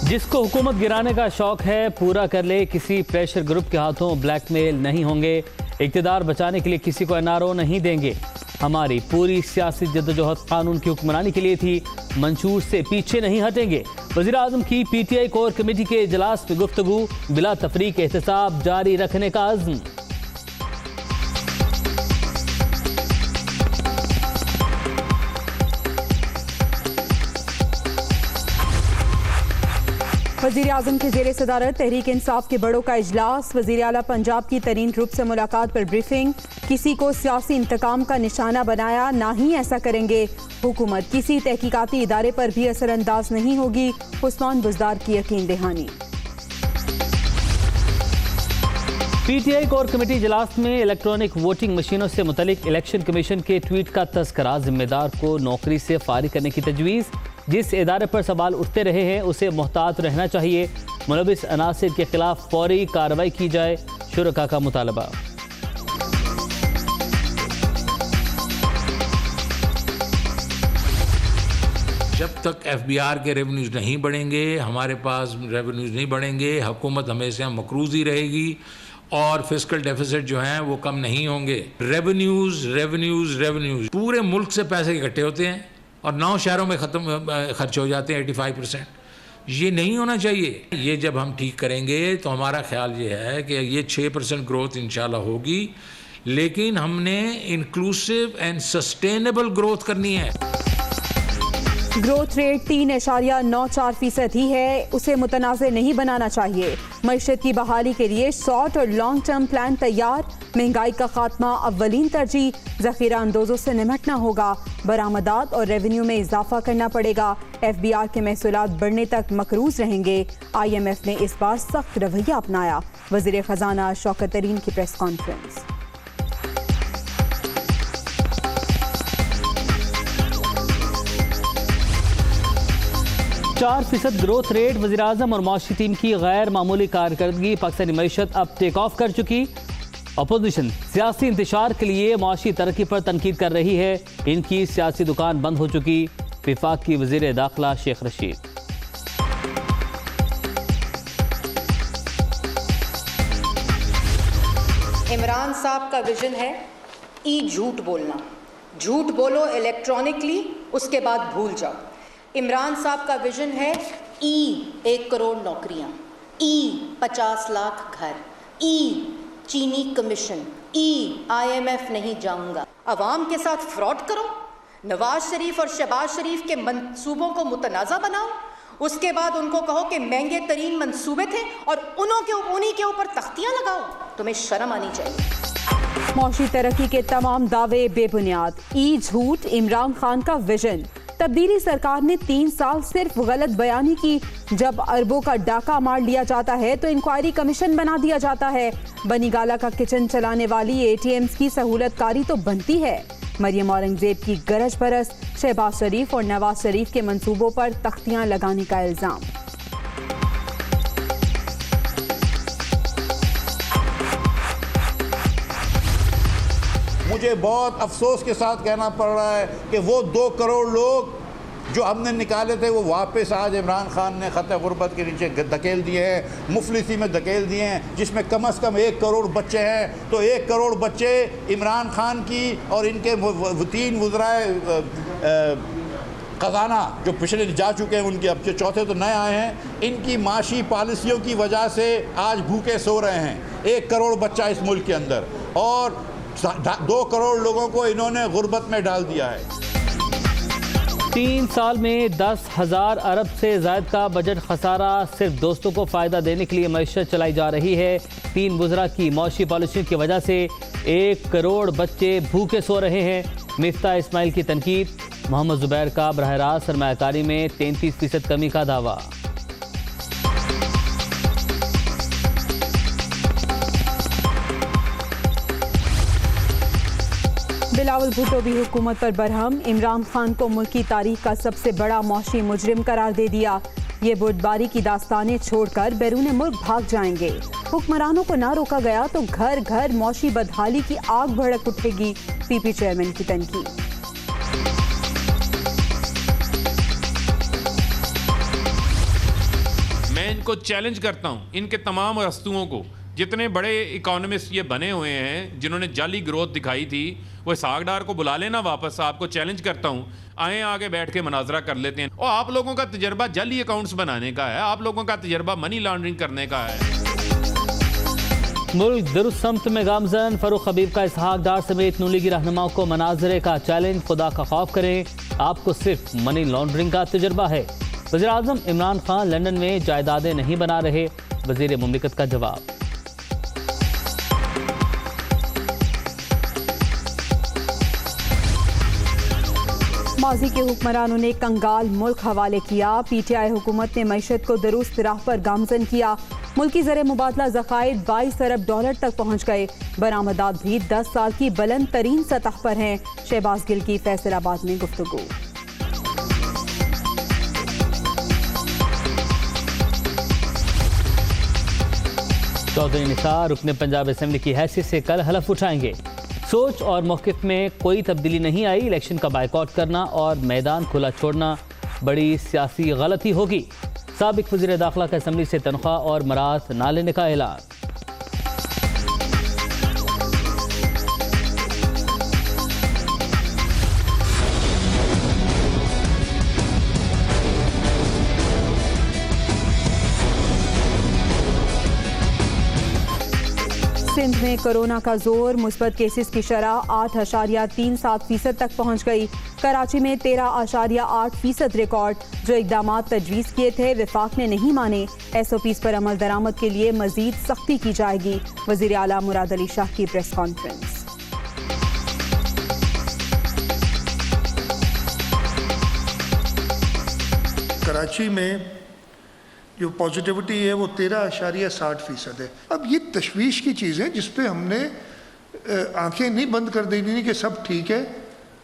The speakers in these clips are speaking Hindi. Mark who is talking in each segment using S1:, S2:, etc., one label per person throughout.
S1: जिसको हुकूमत गिराने का शौक है पूरा कर ले, किसी प्रेशर ग्रुप के हाथों ब्लैकमेल नहीं होंगे, इक़्तिदार बचाने के लिए किसी को एनआरओ नहीं देंगे। हमारी पूरी सियासी जद्दोजहद कानून की हुक्मरानी के लिए थी, मंशूर से पीछे नहीं हटेंगे। वज़ीर आज़म की पीटीआई कोर कमेटी के इजलास में गुफ्तगू, बिला तफरीक एहतसाब जारी रखने का अज़्म।
S2: वज़ीर आज़म के ज़ेरे सदारत तहरीक इंसाफ के बड़ों का इजलास, वज़ीर आला पंजाब की तरीन ग्रुप से मुलाकात पर ब्रीफिंग। किसी को सियासी इंतकाम का निशाना बनाया, ना ही ऐसा करेंगे। हुकूमत किसी तहकीकाती इदारे पर भी असरअंदाज नहीं होगी, उस्मान बुज़दार की यकीन दहानी।
S1: पीटीआई कोर कमेटी इजलास में इलेक्ट्रॉनिक वोटिंग मशीनों से मुतलिक इलेक्शन कमीशन के ट्वीट का तस्करा, जिम्मेदार को नौकरी से फारिग करने की तजवीज़। जिस इदारे पर सवाल उठते रहे हैं उसे मोहतात रहना चाहिए, मुलविस अनासिर के खिलाफ फौरी कार्रवाई की जाए, शुरका का मुतालबा।
S3: जब तक एफबीआर के रेवेन्यूज़ नहीं बढ़ेंगे, हमारे पास रेवेन्यूज़ नहीं बढ़ेंगे, हुकूमत हमेशा मकरूज़ ही रहेगी और फिस्कल डेफिसिट जो हैं वो कम नहीं होंगे। रेवेन्यूज़ पूरे मुल्क से पैसे इकट्ठे होते हैं और 9 शहरों में खर्च हो जाते हैं 85%। ये नहीं होना चाहिए। ये जब हम ठीक करेंगे तो हमारा ख्याल ये है कि ये 6% ग्रोथ इंशाल्लाह होगी, लेकिन हमने इंक्लूसिव एंड सस्टेनेबल ग्रोथ करनी है।
S2: ग्रोथ रेट 3.94% ही है, उसे मुतनाज़े नहीं बनाना चाहिए। मईशत की बहाली के लिए शॉर्ट और लॉन्ग टर्म प्लान तैयार, महंगाई का खात्मा अव्वलीन तरजीह, ज़ख़ीरा अंदोज़ों से निमटना होगा, बरामदात और रेवेन्यू में इजाफा करना पड़ेगा। एफबीआर के महसूलात बढ़ने तक मकरूज रहेंगे। IMF ने इस बार सख्त रवैया अपनाया, वज़ीर ख़जाना शौकत तरीन की प्रेस कॉन्फ्रेंस।
S1: 4% ग्रोथ रेट, वज़ीर आज़म और मौशी टीम की गैर मामूली कारकर्दगी, पाकिस्तानी मईशत अब टेक ऑफ कर चुकी। अपोजिशन सियासी इंतशार के लिए मौशी तरक्की पर तनकीद कर रही है, इनकी सियासी दुकान बंद हो चुकी। विफाक की वज़ीर दाखिला शेख रशीद।
S4: इमरान साहब का विजन है झूठ बोलना, झूठ बोलो इलेक्ट्रॉनिकली, उसके बाद भूल जाओ। इमरान साहब का विजन है 1 करोड़ नौकरियां, 50 लाख घर, चीनी कमीशन, IMF नहीं जाऊंगा। अवाम के साथ फ्रॉड करो, नवाज शरीफ और शहबाज शरीफ के मंसूबों को मुतनाज़ा बनाओ, उसके बाद उनको कहो कि महंगे तरीन मंसूबे थे और उन्हीं के ऊपर तख्तियां लगाओ। तुम्हें शर्म आनी चाहिए।
S2: मौशी तरक्की के तमाम दावे बेबुनियाद, झूठ, इमरान खान का विजन। तब्दीली सरकार ने 3 साल सिर्फ गलत बयानी की। जब अरबों का डाका मार लिया जाता है तो इंक्वायरी कमीशन बना दिया जाता है। बनीगाला का किचन चलाने वाली ATMs की सहूलतकारी तो बनती है। मरियम औरंगजेब की गरज बरस, शहबाज शरीफ और नवाज शरीफ के मंसूबों पर तख्तियां लगाने का इल्जाम।
S5: मुझे बहुत अफसोस के साथ कहना पड़ रहा है कि वो 2 करोड़ लोग जो हमने निकाले थे वो वापस आज इमरान खान ने ख़त गुरबत के नीचे धकेल दिए हैं, मुफलिसी में धकेल दिए हैं, जिसमें कम से कम 1 करोड़ बच्चे हैं। तो 1 करोड़ बच्चे इमरान खान की और इनके 3 वज़राए ख़जाना जो पिछले जा चुके हैं, उनके अब चौथे तो नए आए हैं, इनकी माशी पॉलिसियों की वजह से आज भूखे सो रहे हैं। 1 करोड़ बच्चा इस मुल्क के अंदर, और 2 करोड़ लोगों को इन्होंने गुर्बत में डाल दिया है।
S1: 3 साल में 10,000 अरब से ज़ायद का बजट खसारा, सिर्फ दोस्तों को फ़ायदा देने के लिए मईशत चलाई जा रही है। 3 वज़रा की मौशी पॉलिसियों की वजह से 1 करोड़ बच्चे भूखे सो रहे हैं। मिफ्ता इस्माइल की तनकीद, मोहम्मद ज़ुबैर का बरह रास्त सरमायाकारी में 33% कमी का दावा।
S2: बिलावल भुट्टो भी हुकूमत पर बरहम, इमरान खान को मुल्क की तारीख का सबसे बड़ा मौशी मुजरिम करार दे दिया। ये बुटबारी की दास्तानें छोड़कर बैरून मुल्क भाग जाएंगे। हुक्मरानों को ना रोका गया तो घर घर मौशी बदहाली की आग भड़क उठेगी। PP चेयरमैन की तनकीद।
S6: इनको चैलेंज करता हूँ, इनके तमाम हस्तुओं को, जितने बड़े इकोनॉमिस्ट ये बने हुए हैं जिन्होंने जाली ग्रोथ दिखाई थी, वो सागडार को बुला लेना वापस। आपको चैलेंज करता हूँ, आए आगे बैठ के मुनाजरा कर लेते हैं। और आप लोगों का तजर्बा जाली अकाउंट्स बनाने का है, आप लोगों का तजर्बा मनी लॉन्ड्रिंग करने का है।
S1: मुल्क दुरुस्त समत में गामजन, फरूख हबीब का इसहाक डार समेत नूलीगी रहनुमाओं को मनाजरे का चैलेंज, खुदा का खौफ करें, आपको सिर्फ मनी लॉन्ड्रिंग का तजर्बा है। वज़ीर आज़म इमरान खान लंदन में जायदादें नहीं बना रहे, वज़ीर मुमलिकत का जवाब।
S2: माजी के हुक्मरानों ने कंगाल मुल्क हवाले किया। PTI हुकूमत ने मईशत को दुरुस्त राह पर गामजन किया। मुल्की ज़र मुबादला ज़खायर 22 अरब डॉलर तक पहुँच गए। बरामदात भी 10 साल की बुलंद तरीन सतह पर हैं। शहबाज गिल की फैसलाबाद में गुफ्तगू।
S1: चौधरी निसार रुकने पंजाब असेंबली की हैसियत से कल हलफ उठाएंगे। सोच और मौक़िफ़ में कोई तब्दीली नहीं आई, इलेक्शन का बायकॉट करना और मैदान खुला छोड़ना बड़ी सियासी गलती होगी। साबिक वज़ीर दाखिला का असेंबली से तनख्वाह और मरात ना लेने का ऐलान।
S2: सिंध में कोरोना का जोर, मुस्बत केसेस की शरह 8.37% तक पहुंच गई। कराची में 13.8% रिकॉर्ड। जो इकदाम तजवीज़ किए थे विफाक ने नहीं माने। SOPs पर अमल दरामद के लिए मजीद सख्ती की जाएगी। वज़ीर आला मुराद अली शाह की प्रेस कॉन्फ्रेंस।
S7: कराची में जो पॉजिटिविटी है वो 13.60% है। अब ये तशवीश की चीज़ है जिस पे हमने आंखें नहीं बंद कर देनी कि सब ठीक है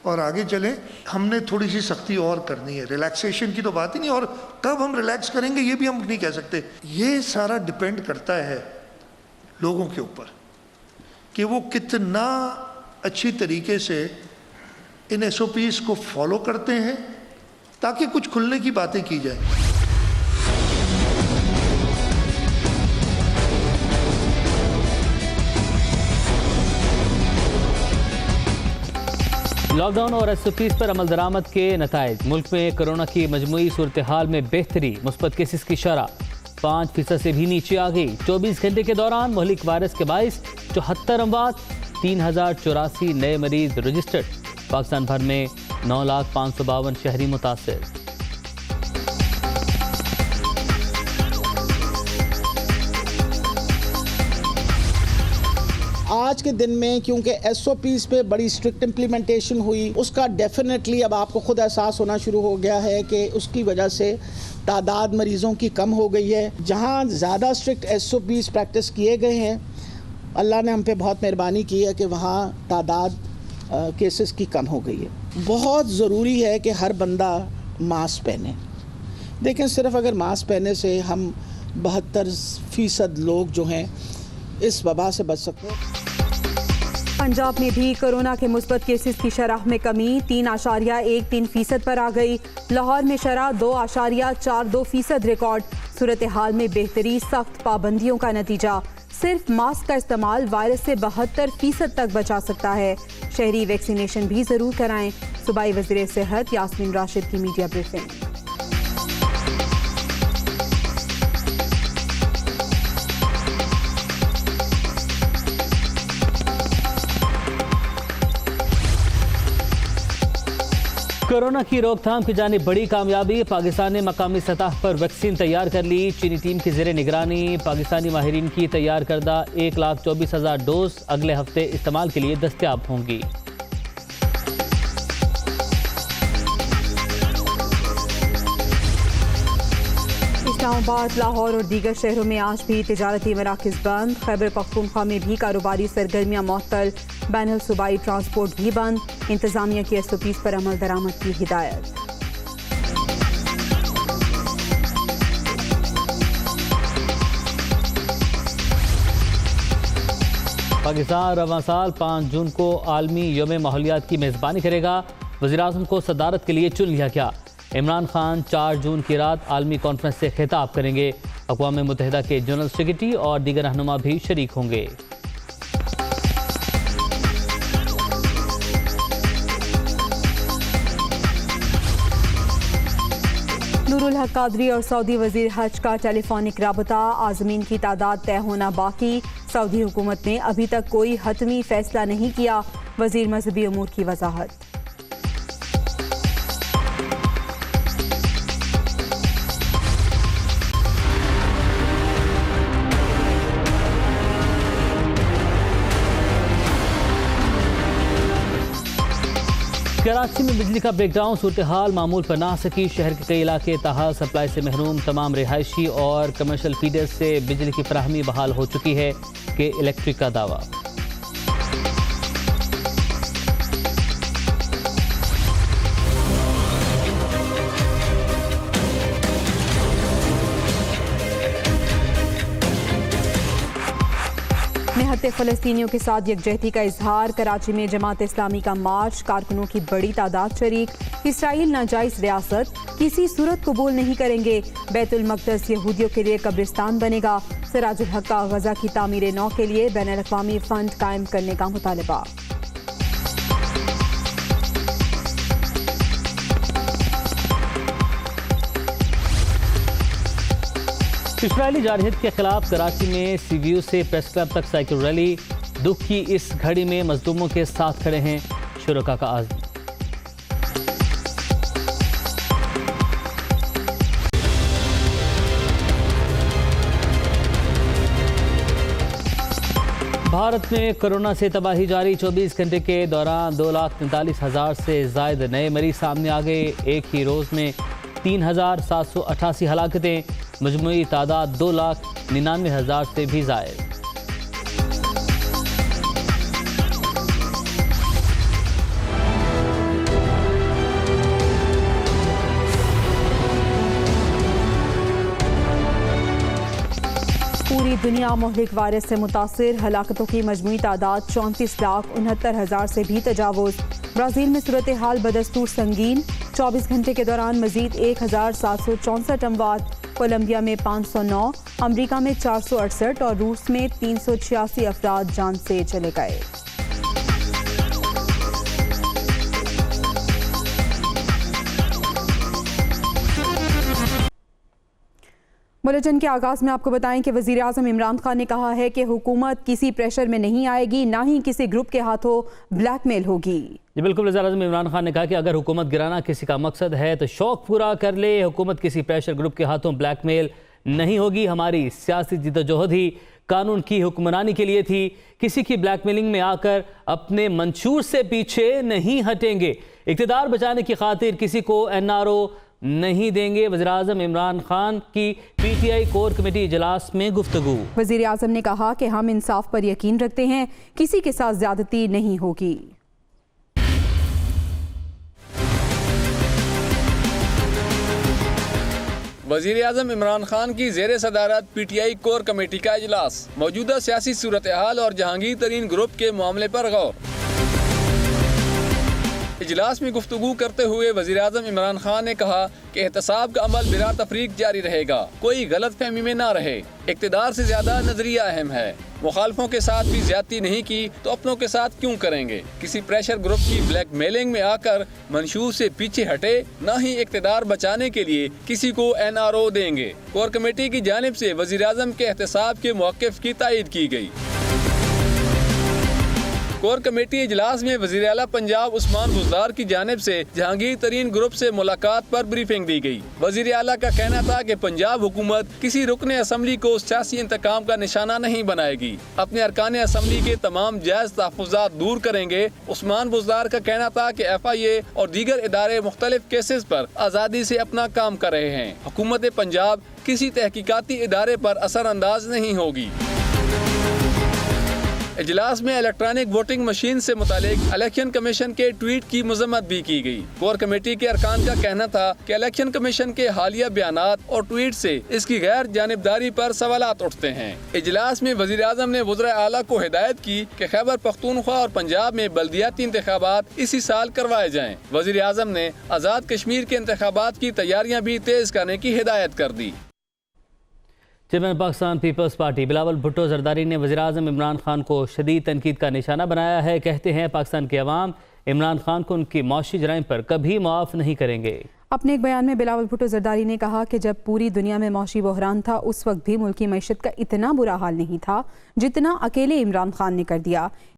S7: और आगे चलें। हमने थोड़ी सी सख्ती और करनी है। रिलैक्सेशन की तो बात ही नहीं, और कब हम रिलैक्स करेंगे ये भी हम नहीं कह सकते। ये सारा डिपेंड करता है लोगों के ऊपर कि वो कितना अच्छी तरीके से इन SOPs को फॉलो करते हैं ताकि कुछ खुलने की बातें की जाए।
S1: लॉकडाउन और SOPs पर अमल दरामद के नताइज। मुल्क में कोरोना की मजमूई सूरत हाल में बेहतरी, मुस्बत केसेस की शरह 5% से भी नीचे आ गई। 24 घंटे के दौरान मुहलिक वायरस के बाइस 74 अमवात, 3084 नए मरीज रजिस्टर्ड। पाकिस्तान भर में 9,552 शहरी मुतासिर।
S8: आज के दिन में क्योंकि SOPs पे बड़ी स्ट्रिक्ट इम्प्लीमेंटेशन हुई, उसका डेफिनेटली अब आपको खुद एहसास होना शुरू हो गया है कि उसकी वजह से तादाद मरीज़ों की कम हो गई है। जहाँ ज़्यादा स्ट्रिक्ट SOPs प्रैक्टिस किए गए हैं, अल्लाह ने हम पे बहुत मेहरबानी की है कि वहाँ तादाद केसेस की कम हो गई है। बहुत ज़रूरी है कि हर बंदा मास्क पहने। देखें, सिर्फ अगर मास्क पहने से हम 72% लोग जो हैं इस वबा से बच सकते हैं।
S2: पंजाब में भी कोरोना के मुस्बत केसेस की शरह में कमी 3.13% पर आ गई। लाहौर में शरह 2.42% रिकॉर्ड। सूरत हाल में बेहतरी सख्त पाबंदियों का नतीजा। सिर्फ मास्क का इस्तेमाल वायरस से 72% तक बचा सकता है। शहरी वैक्सीनेशन भी जरूर कराएं। सूबाई वज़ीर सेहत यास्मीन राशिद की मीडिया ब्रीफिंग।
S1: कोरोना की रोकथाम की जानिब बड़ी कामयाबी। पाकिस्तान ने मकामी सतह पर वैक्सीन तैयार कर ली। चीनी टीम की ज़ेरे निगरानी पाकिस्तानी माहिरीन की तैयार करदा 1,24,000 डोज अगले हफ्ते इस्तेमाल के लिए दस्तयाब होंगी।
S2: इस्लामाबाद, लाहौर और दीगर शहरों में आज भी तिजारती मराकज़ बंद। खैबर पख्तूनख्वा में भी कारोबारी सरगर्मियाँ मुअत्तल। बैनुल सूबाई ट्रांसपोर्ट भी बंद। इंतजामिया की SOPs पर अमल दरामद की हिदायत।
S1: पाकिस्तान रवां साल 5 जून को आलमी यौम माहौलियात की मेज़बानी करेगा। वज़ीर आज़म को सदारत के लिए चुन लिया गया। इमरान खान 4 जून की रात आलमी कॉन्फ्रेंस से खिताब करेंगे। अक़वाम मुत्तहिदा के जनरल सेक्रेटरी और दीगर रहनुमा भी शरीक होंगे।
S2: नूरुल हक कादरी और सऊदी वजीर हज का टेलीफोनिक राबता, आज़मीन की तादाद तय होना बाकी। सऊदी हुकूमत ने अभी तक कोई हतमी फैसला नहीं किया। वजीर मजहबी अमूर की वजाहत।
S1: कराची में बिजली का ब्रेकडाउन, सूरत हाल मामूल पर ना आ सकी। शहर के कई इलाके ताहाल सप्लाई से महरूम। तमाम रिहायशी और कमर्शल फीडर्स से बिजली की फराहमी बहाल हो चुकी है कि इलेक्ट्रिक का दावा।
S2: निहत्ते फ़लस्तीनियों के साथ यकजहती का इजहार। कराची में जमात इस्लामी का मार्च, कारकुनों की बड़ी तादाद शरीक। इसराइल नाजायज़ रियासत किसी सूरत कबूल नहीं करेंगे। बैतुल मक़दस यहूदियों के लिए कब्रिस्तान बनेगा। सिराजुल हक का गज़ा की तामीर नौ के लिए बैनुल-अक़वामी फ़ंड कायम करने का मुतालबा।
S1: इसराइली जारहियत के खिलाफ कराची में CVU से प्रेस क्लब तक साइकिल रैली। दुख की इस घड़ी में मजलूमों के साथ खड़े हैं शुरका का आज़म। भारत में कोरोना से तबाही जारी। 24 घंटे के दौरान 2,43,000 से ज़ायद नए मरीज सामने आ गए। एक ही रोज़ में 3,788 हलाकतें। मजमूई तादाद 2,99,000 से भी ज़ायद।
S2: पूरी दुनिया मुहलिक वायरस से मुतासिर। हलाकतों की मजमूई तादाद 34,69,000 से भी तजावुज़। ब्राज़ील में सूरत हाल बदस्तूर संगीन। 24 घंटे के दौरान मजीद 1,764 अमवात। कोलंबिया में 509, अमरीका में 468 और रूस में 386 अफराद जान से चले गए। बुलेटिन के आगाज़ में आपको बताएं कि वज़ीर आज़म इमरान खान ने कहा है कि हुकूमत किसी प्रेशर में नहीं आएगी, ना ही किसी ग्रुप के हाथों ब्लैकमेल होगी।
S1: जी बिल्कुल, वज़ीर आज़म इमरान खान ने कहा कि अगर हुकूमत गिराना किसी का मकसद है तो शौक पूरा कर ले। हुकूमत किसी प्रेशर ग्रुप के हाथों ब्लैकमेल नहीं होगी। हमारी सियासी जिद्दोजहद ही कानून की हुक्मरानी के लिए थी। किसी की ब्लैकमेलिंग में आकर अपने मंशूर से पीछे नहीं हटेंगे। इक़्तिदार बचाने की खातिर किसी को NRO नहीं देंगे। वज़ीर आज़म इमरान खान की PTI कोर कमेटी इजलास में गुफ्तगू।
S2: वज़ीर आज़म ने कहा कि हम इंसाफ पर यकीन रखते हैं, किसी के साथ ज्यादती नहीं होगी।
S9: वज़ीर आज़म इमरान खान की ज़ेर सदारत PTI कोर कमेटी का इजलास। मौजूदा सियासी सूरत हाल और जहांगीर तरीन ग्रुप के मामले पर गौर। इजलास में गुफ्तगू करते हुए वज़ीर आज़म इमरान खान ने कहा कि एहतसाब का अमल बिला तफरीक जारी रहेगा, कोई गलत फहमी में ना रहे। इक़्तिदार से ज्यादा नजरिया अहम है। मुखालफों के साथ भी ज्यादती नहीं की तो अपनों के साथ क्यों करेंगे। किसी प्रेशर ग्रुप की ब्लैकमेलिंग में आकर मंशूर से पीछे हटे, ना ही इक़्तिदार बचाने के लिए किसी को NRO देंगे। कोर कमेटी की जानिब से वज़ीर आज़म के एहतसाब के मौक़िफ़ की तायीद की गई। कोर कमेटी इजलास में वज़ीर आला पंजाब उस्मान बुज़दार की जानिब से जहांगीर तरीन ग्रुप से मुलाकात पर ब्रीफिंग दी गई। वज़ीर आला का कहना था कि पंजाब हुकूमत किसी रुकन असम्बली को सियासी इंतकाम का निशाना नहीं बनाएगी, अपने अरकान असम्बली के तमाम जायज़ तहफ़्फ़ुज़ात दूर करेंगे। उस्मान बुज़दार का कहना था कि FIA और दीगर इदारे मुख्तलिफ केसेस पर आज़ादी से अपना काम कर रहे हैं। हुकूमत पंजाब किसी तहकीकाती इदारे पर असरअंदाज नहीं होगी। इजलास में इलेक्ट्रॉनिक वोटिंग मशीन से मुतालिक इलेक्शन कमीशन के ट्वीट की मजम्मत भी की गई। कोर कमेटी के अरकान का कहना था कि इलेक्शन कमीशन के हालिया बयानात और ट्वीट से इसकी गैर जानिबदारी पर सवालात उठते हैं। इजलास में वज़ीर आज़म ने वज़ीर आला को हिदायत की कि खैबर पख्तूनख्वा और पंजाब में बल्दियाती इंतखाबात इसी साल करवाए जाएं। वज़ीर आज़म ने आज़ाद कश्मीर के इंतखाबात की तैयारियां भी तेज करने की हिदायत कर दी।
S1: Chairman Pakistan Peoples Party Bilawal Bhutto Zardari ने वज़ीर-ए-आज़म इमरान खान को शदीद तनकीद का निशाना बनाया है। कहते हैं पाकिस्तान के अवाम इमरान खान को उनकी मौशी जराइम पर कभी माफ़ नहीं करेंगे।
S2: अपने एक बयान में बिलावल भुट्टो जरदारी ने कहा कि जब पूरी दुनिया में मौशी बहरान था उस वक्त भी मुल्क की मईशत का इतना बुरा हाल नहीं था जितना अकेले इमरान खान ने कर दिया।